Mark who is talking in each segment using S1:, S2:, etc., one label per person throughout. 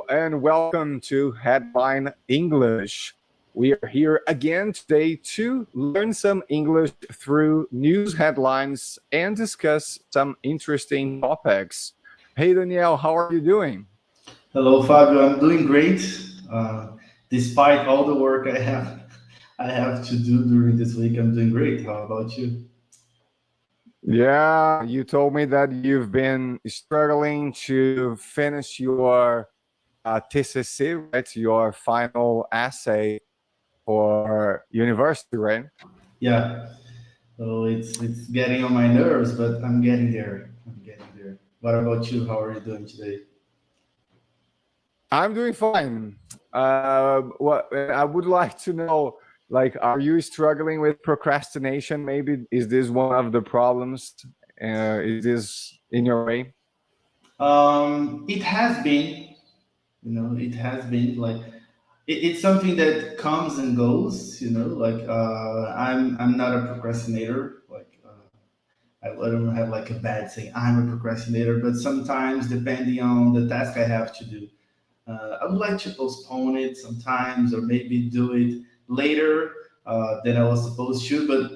S1: and welcome to Headline English. We are here again today to learn some English through news headlines and discuss some interesting topics. Hey, Danielle, how are you doing?
S2: Hello, Fabio. I'm doing great, despite all the work I have to do during this week. I'm doing great. How about you?
S1: Yeah, you told me that you've been struggling to finish your TCC, right? Your final essay for university, right?
S2: Yeah. So it's getting on my nerves, but I'm getting there. I'm getting there. What about you? How are you doing today?
S1: I'm doing fine. What I would like to know, like, are you struggling with procrastination? Maybe is this one of the problems? Is this in your way?
S2: It has been, it has been like it's something that comes and goes. I'm not a procrastinator. I don't have like a bad saying I'm a procrastinator, but sometimes depending on the task I have to do, I would like to postpone it sometimes or maybe do it later than I was supposed to. But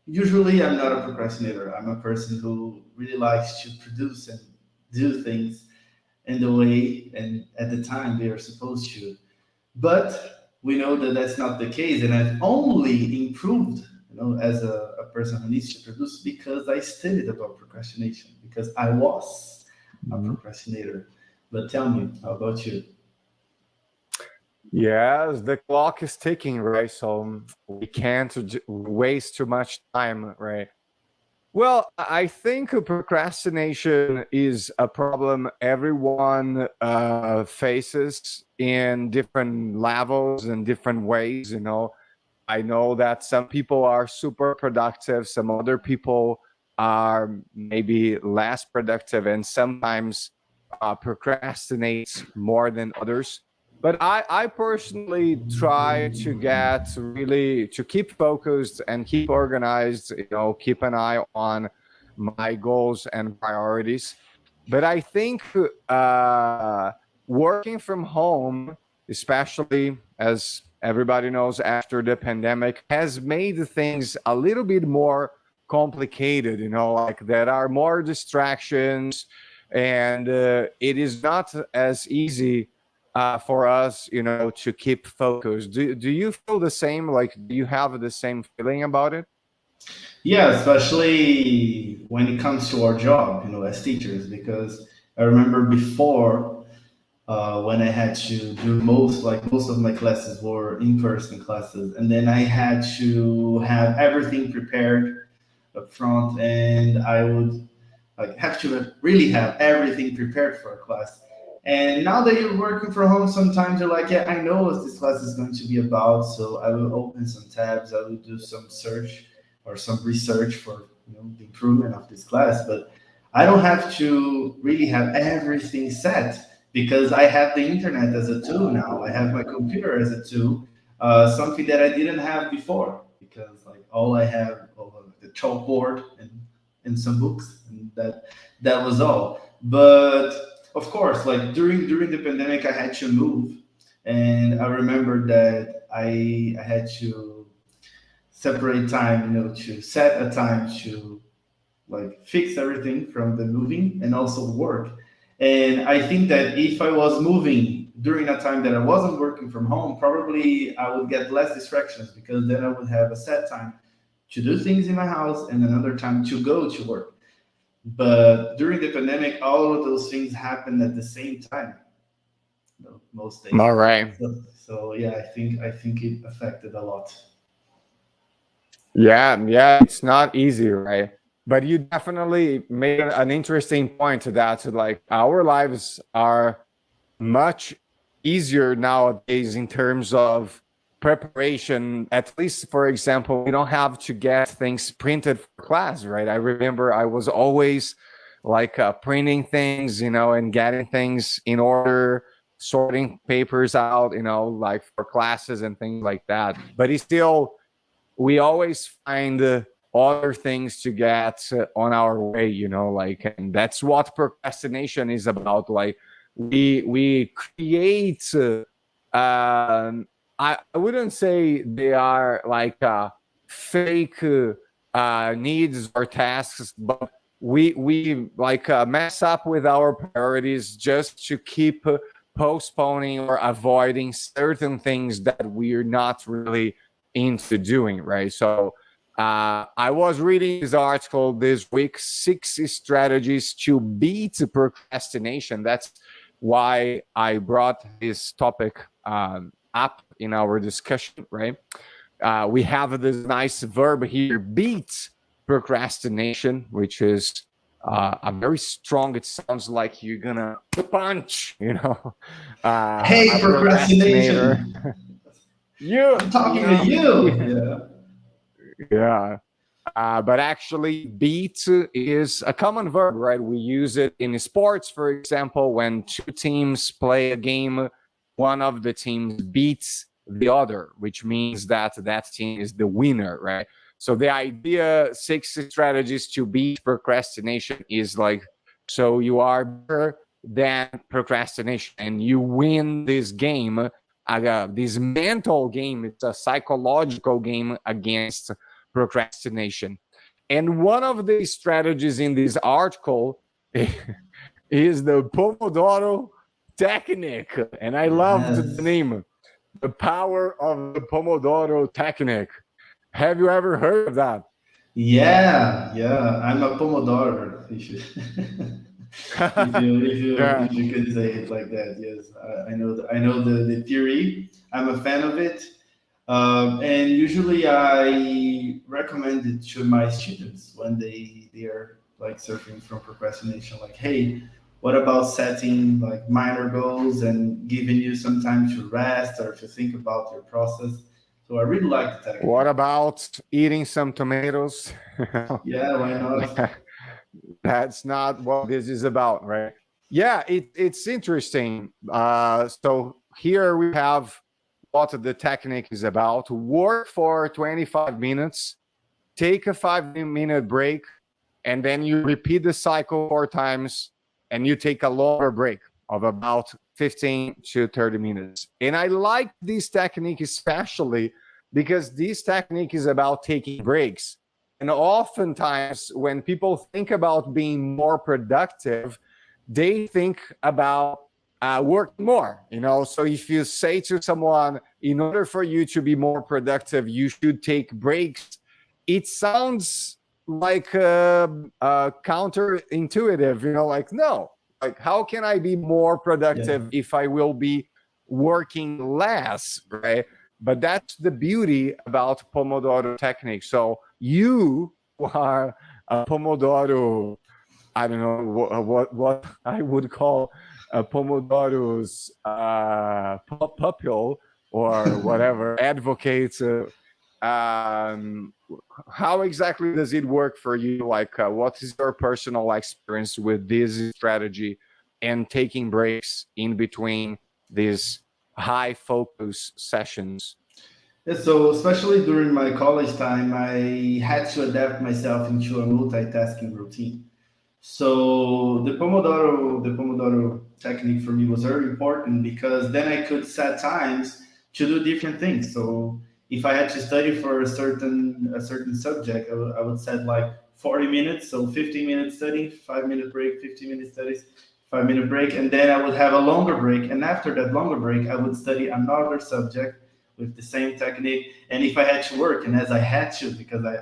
S2: usually I'm not a procrastinator. I'm a person who really likes to produce and do things in the way and at the time they are supposed to. But we know that that's not the case, and I've only improved, as a person who needs to produce because I studied about procrastination because I was a
S1: Mhm.
S2: procrastinator. But tell me, how about you?
S1: Yes, the clock is ticking, right? So we can't waste too much time, right? Well, I think procrastination is a problem everyone faces in different levels and different ways. I know that some people are super productive, some other people are maybe less productive, and sometimes procrastinates more than others. But I personally try to get really to keep focused and keep organized, keep an eye on my goals and priorities. But I think working from home, especially as everybody knows after the pandemic, has made things a little bit more complicated. Like there are more distractions, and it is not as easy for us, to keep focused. Do you feel the same? Like, do you have the same feeling about it?
S2: Yeah, especially when it comes to our job, as teachers, because I remember before when I had to do most of my classes were in-person classes, and then I had to have everything prepared up front, and I would like have to really have everything prepared for a class. And now that you're working from home, sometimes you're like, yeah, I know what this class is going to be about, so I will open some tabs, I will do some search or some research for the improvement of this class, but I don't have to really have everything set because I have the internet as a tool now. I have my computer as a tool, something that I didn't have before because like all I have the chalkboard and some books, and that was all. But of course, like during the pandemic, I had to move, and I remember that I had to separate time, to set a time to like fix everything from the moving and also work. And I think that if I was moving during a time that I wasn't working from home, probably I would get less distractions because then I would have a set time to do things in my house and another time to go to work. But during the pandemic, all of those things happened at the same time, most
S1: All
S2: days.
S1: right.
S2: So yeah, I think it affected a lot.
S1: Yeah, it's not easy, right? But you definitely made an interesting point to that. So, like, our lives are much easier nowadays in terms of preparation. At least, for example, we don't have to get things printed for class, right? I remember I was always like printing things, and getting things in order, sorting papers out, like for classes and things like that. But it's still, we always find other things to get on our way, like, and that's what procrastination is about. Like, we create. I wouldn't say they are like fake needs or tasks, but we like mess up with our priorities just to keep postponing or avoiding certain things that we're not really into doing, right? So I was reading this article this week, 6 strategies to beat procrastination. That's why I brought this topic up in our discussion, right? We have this nice verb here, beat procrastination, which is a very strong, it sounds like you're gonna punch,
S2: Hey,
S1: a procrastinator.
S2: procrastination!
S1: You,
S2: I'm talking to you. Yeah.
S1: yeah. But actually, beat is a common verb, right? We use it in sports, for example, when two teams play a game, one of the teams beats the other, which means that that team is the winner, right? So the idea, 6 strategies to beat procrastination is like, so you are better than procrastination and you win this game, this mental game. It's a psychological game against procrastination. And one of the strategies in this article is the Pomodoro technique. And I loved the
S2: Yes.
S1: name, the power of the Pomodoro technique. Have you ever heard of that?
S2: Yeah, yeah. I'm a Pomodoro. If you,
S1: Yeah.
S2: if you could say it like that, yes. I know the theory. I'm a fan of it. And usually I recommend it to my students when they are like suffering from procrastination. Like, hey, what about setting like minor goals and giving you some time to rest or to think about your process? So I really like the
S1: What
S2: technique.
S1: about eating some tomatoes?
S2: Yeah, why not?
S1: That's not what this is about, right? Yeah, it's interesting. So here we have what the technique is about. Work for 25 minutes, take a 5-minute break, and then you repeat the cycle 4 times, and you take a longer break of about 15 to 30 minutes. And I like this technique especially because this technique is about taking breaks. And oftentimes, when people think about being more productive, they think about working more. So if you say to someone, in order for you to be more productive, you should take breaks, it sounds like counterintuitive, like, no, like, how can I be more
S2: Yeah.
S1: productive if I will be working less, right? But that's the beauty about Pomodoro technique. So you are a Pomodoro, I don't know what I would call a Pomodoro's pupil or whatever, advocate. How exactly does it work for you? Like, what is your personal experience with this strategy and taking breaks in between these high focus sessions?
S2: Yeah, so especially during my college time, I had to adapt myself into a multitasking routine. So the Pomodoro technique for me was very important because then I could set times to do different things. So if I had to study for a certain subject, I would set like 40 minutes, so 15 minutes studying, 5 minute break, 15 minute studies, 5 minute break, and then I would have a longer break. And after that longer break, I would study another subject with the same technique. And if I had to work, and as I had to, because I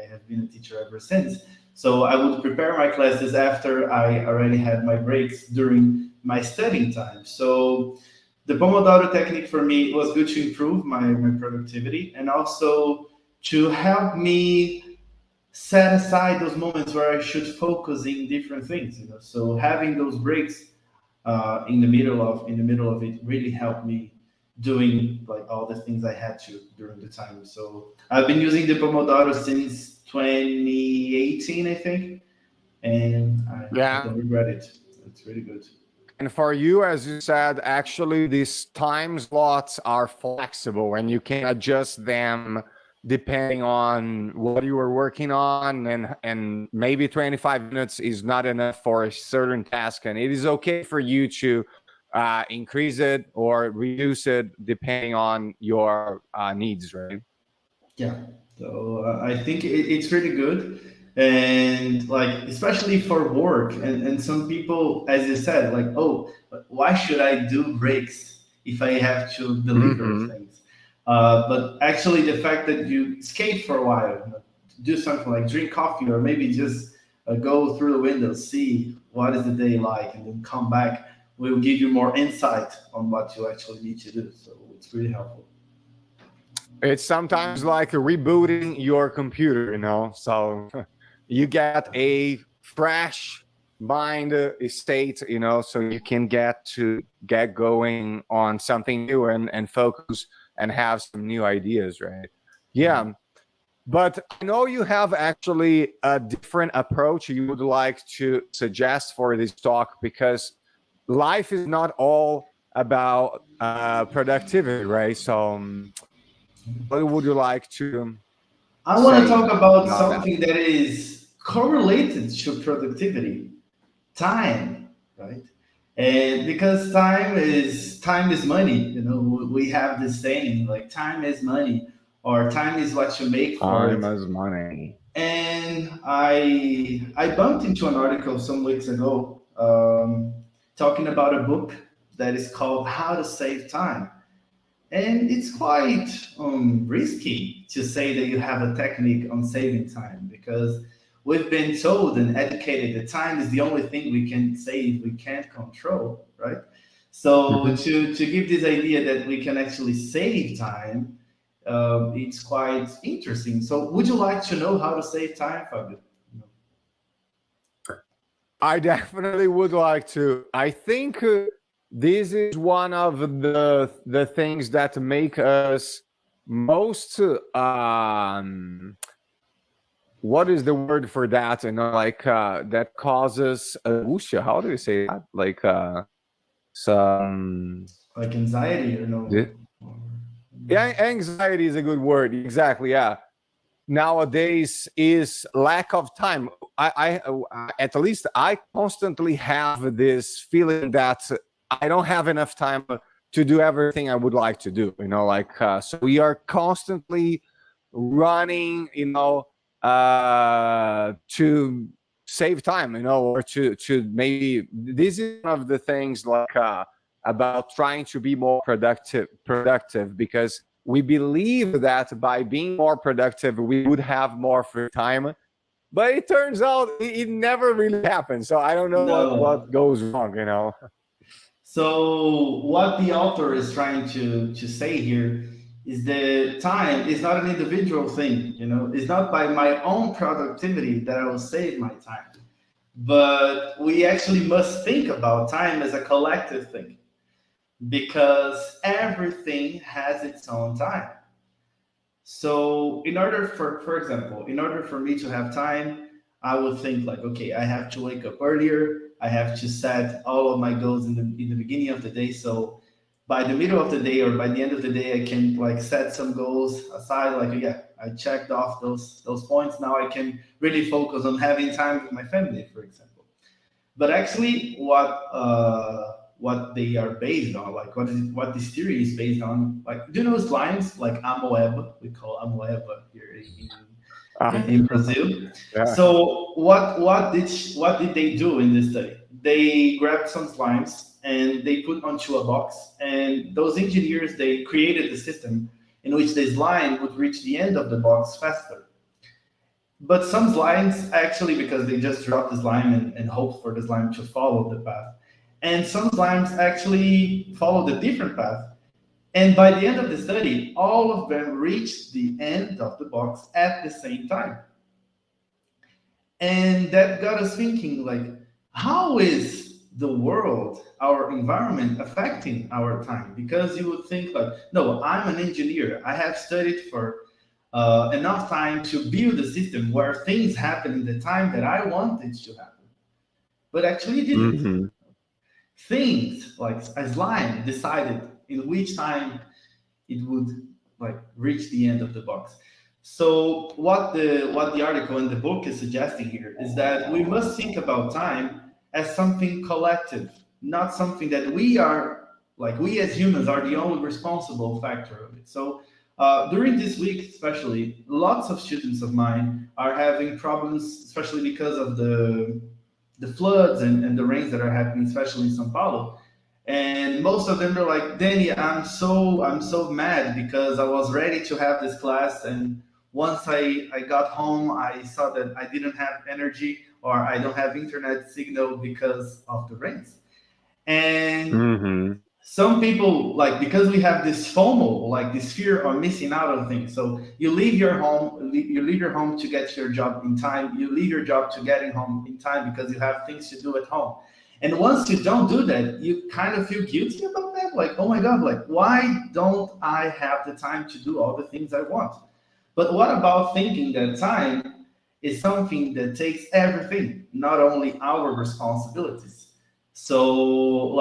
S2: have been a teacher ever since, so I would prepare my classes after I already had my breaks during my studying time. So the Pomodoro technique for me was good to improve my productivity and also to help me set aside those moments where I should focus in different things. So having those breaks in the middle of it really helped me doing like all the things I had to during the time. So I've been using the Pomodoro since 2018, I think, and I
S1: Yeah.
S2: don't regret it. It's really good.
S1: And for you, as you said, actually, these time slots are flexible and you can adjust them depending on what you were working on, and maybe 25 minutes is not enough for a certain task, and it is okay for you to increase it or reduce it depending on your needs, right?
S2: Yeah. So I think it's really good, and like especially for work, and some people, as you said, like, oh, but why should I do breaks if I have to deliver
S1: Mm-hmm.
S2: things? But actually, the fact that you escape for a while, you know, do something like drink coffee, or maybe just go through the window, see what is the day like, and then come back, will give you more insight on what you actually need to do. So it's really helpful.
S1: It's sometimes like rebooting your computer, so you get a fresh mind state, so you can get going on something new, and focus and have some new ideas, right? Yeah. But I know you have actually a different approach you would like to suggest for this talk, because life is not all about productivity, right? So what would you like to
S2: I want to
S1: say
S2: talk about
S1: about that?
S2: something that is correlated to productivity, time, right? And because time is money, you know, we have this saying like time is money, or time is what you make for
S1: Time
S2: it.
S1: is money.
S2: And I bumped into an article some weeks ago, talking about a book that is called How to Save Time. And it's quite risky to say that you have a technique on saving time, because we've been told and educated that time is the only thing we can save, we can't control, right? So
S1: Mhm.
S2: to give this idea that we can actually save time, it's quite interesting. So would you like to know how to save time, Fabio?
S1: I definitely would like to. I think this is one of the things that make us most what is the word for that? Like that causes angustia. How do you say that? Like some
S2: Like anxiety, you know?
S1: yeah, anxiety is a good word. Exactly. Yeah. Nowadays is lack of time. At least I constantly have this feeling that I don't have enough time to do everything I would like to do. Like so we are constantly running, to save time, or to maybe this is one of the things like about trying to be more productive, because we believe that by being more productive we would have more free time, but it turns out it never really happens. So I don't know what
S2: No.
S1: goes wrong.
S2: So what the author is trying to say here is that time is not an individual thing, you know, it's not by my own productivity that I will save my time. But we actually must think about time as a collective thing, because everything has its own time. So, in order for example, in order for me to have time, I would think like, okay, I have to wake up earlier. I have to set all of my goals in the beginning of the day. So, by the middle of the day or by the end of the day, I can like set some goals aside. Like, yeah, I checked off those points. Now I can really focus on having time with my family, for example. But actually, what they are based on, like what this theory is based on, like do you know slimes like amoeba? We call amoeba here in
S1: Ah,
S2: Brazil.
S1: yeah.
S2: So what did they do in this study? They grabbed some slimes and they put onto a box, and those engineers they created a system in which the slime would reach the end of the box faster. But some slimes actually, because they just drop the slime and hope for the slime to follow the path. And some slimes actually followed a different path. And by the end of the study, all of them reached the end of the box at the same time. And that got us thinking like, how is the world, our environment affecting our time? Because you would think like, no, I'm an engineer. I have studied for enough time to build a system where things happen in the time that I want it to happen. But actually it didn't.
S1: Hmm.
S2: Things like a slime decided in which time it would like reach the end of the box. So what the article in the book is suggesting here is that we must think about time as something collective, not something that we are, like, we as humans are the only responsible factor of it. So during this week, especially, lots of students of mine are having problems, especially because of the floods and the rains that are happening, especially in São Paulo. And most of them are like, Danny, I'm so mad because I was ready to have this class, and once I got home, I saw that I didn't have energy or I don't have internet signal because of the rains. And
S1: Mm-hmm.
S2: some people, like, because we have this FOMO, like this fear of missing out on things. So you leave your home, you leave your home to get to your job in time. You leave your job to getting home in time because you have things to do at home. And once you don't do that, you kind of feel guilty about that. Like, oh my God, like, why don't I have the time to do all the things I want? But what about thinking that time is something that takes everything, not only our responsibilities? So,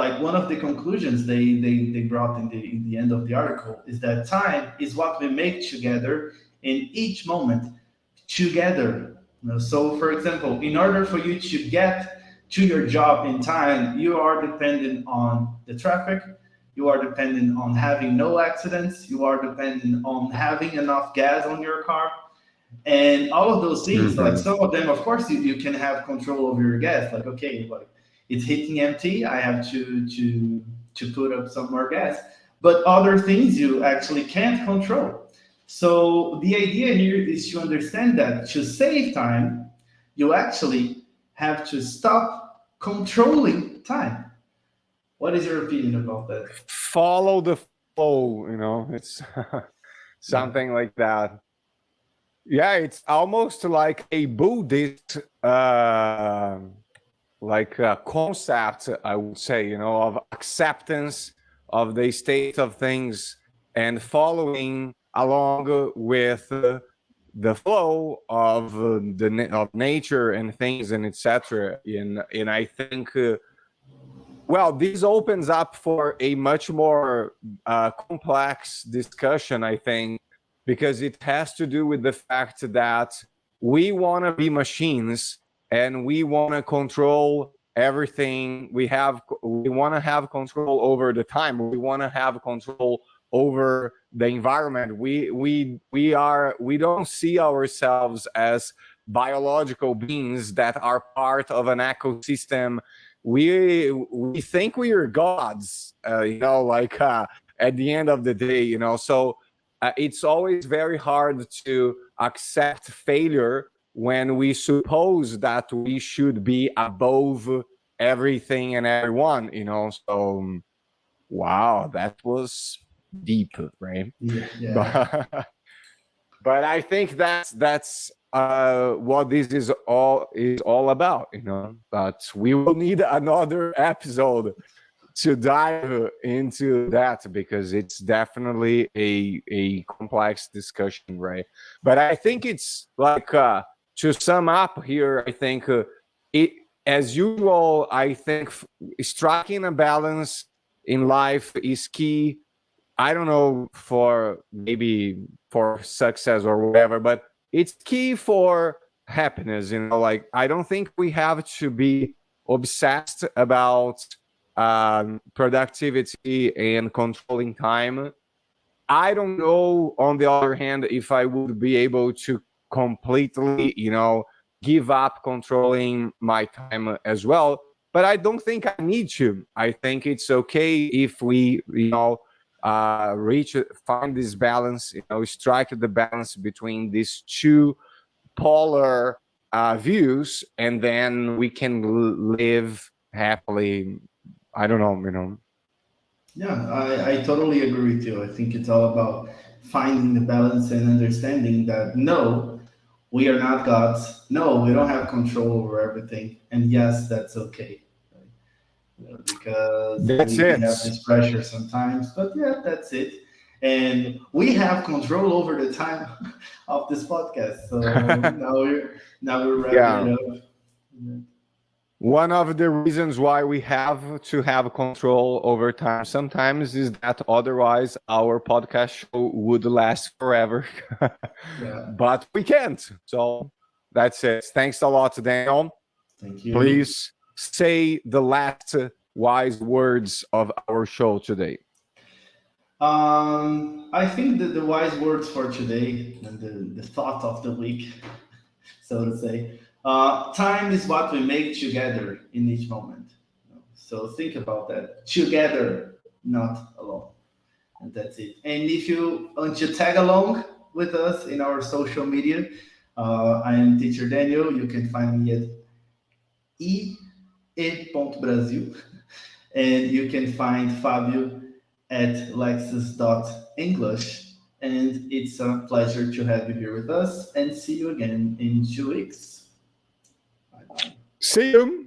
S2: like, one of the conclusions they brought in the end of the article is that time is what we make together in each moment together. So, for example, in order for you to get to your job in time, you are dependent on the traffic, you are dependent on having no accidents, you are dependent on having enough gas on your car, and all of those things. Like,
S1: Mm-hmm.
S2: some of them, of course, you can have control over your gas. Like, okay, like, it's hitting empty, I have to put up some more gas. But other things you actually can't control. So the idea here is to understand that to save time, you actually have to stop controlling time. What is your opinion about that?
S1: Follow the flow, it's
S2: Yeah.
S1: something like that. Yeah, it's almost like a Buddhist like concept, I would say, of acceptance of the state of things and following along with the flow of of nature and things and etc. And I think well, this opens up for a much more complex discussion, I think, because it has to do with the fact that we want to be machines and we want to control everything. We want to have control over the time. We want to have control over the environment. We don't see ourselves as biological beings that are part of an ecosystem. We think we are gods, like at the end of the day, so it's always very hard to accept failure when we suppose that we should be above everything and everyone, so wow, that was deep, right?
S2: Yeah, yeah.
S1: but but I think that's what this is all about, But we will need another episode to dive into that because it's definitely a complex discussion, right? But I think it's like to sum up here, I think it as usual, I think striking a balance in life is key. I don't know for maybe for success or whatever, but it's key for happiness. Like I don't think we have to be obsessed about productivity and controlling time. I don't know, on the other hand, if I would be able to completely, give up controlling my time as well. But I don't think I need to. I think it's okay if we, find this balance, strike the balance between these two polar views, and then we can live happily. I don't know.
S2: Yeah, I totally agree with you. I think it's all about finding the balance and understanding that no, we are not gods. No, we don't have control over everything. And yes, that's okay. Because
S1: That's
S2: we have
S1: it.
S2: this pressure sometimes, but yeah, that's it. And we have control over the time of this podcast. So now we're wrapping
S1: Yeah.
S2: it up.
S1: One of the reasons why we have to have control over time sometimes is that otherwise our podcast show would last forever.
S2: Yeah.
S1: But we can't. So that's it. Thanks a lot, Daniel.
S2: Thank you.
S1: Please say the last wise words of our show today.
S2: I think that the wise words for today and the thought of the week, so to say, time is what we make together in each moment. So think about that. Together, not alone. And that's it. And if you want to tag along with us in our social media, I am Teacher Daniel. You can find me at e.brasil. And you can find Fabio at lexus.english. And it's a pleasure to have you here with us. And see you again in 2 weeks. Bye bye.
S1: See you.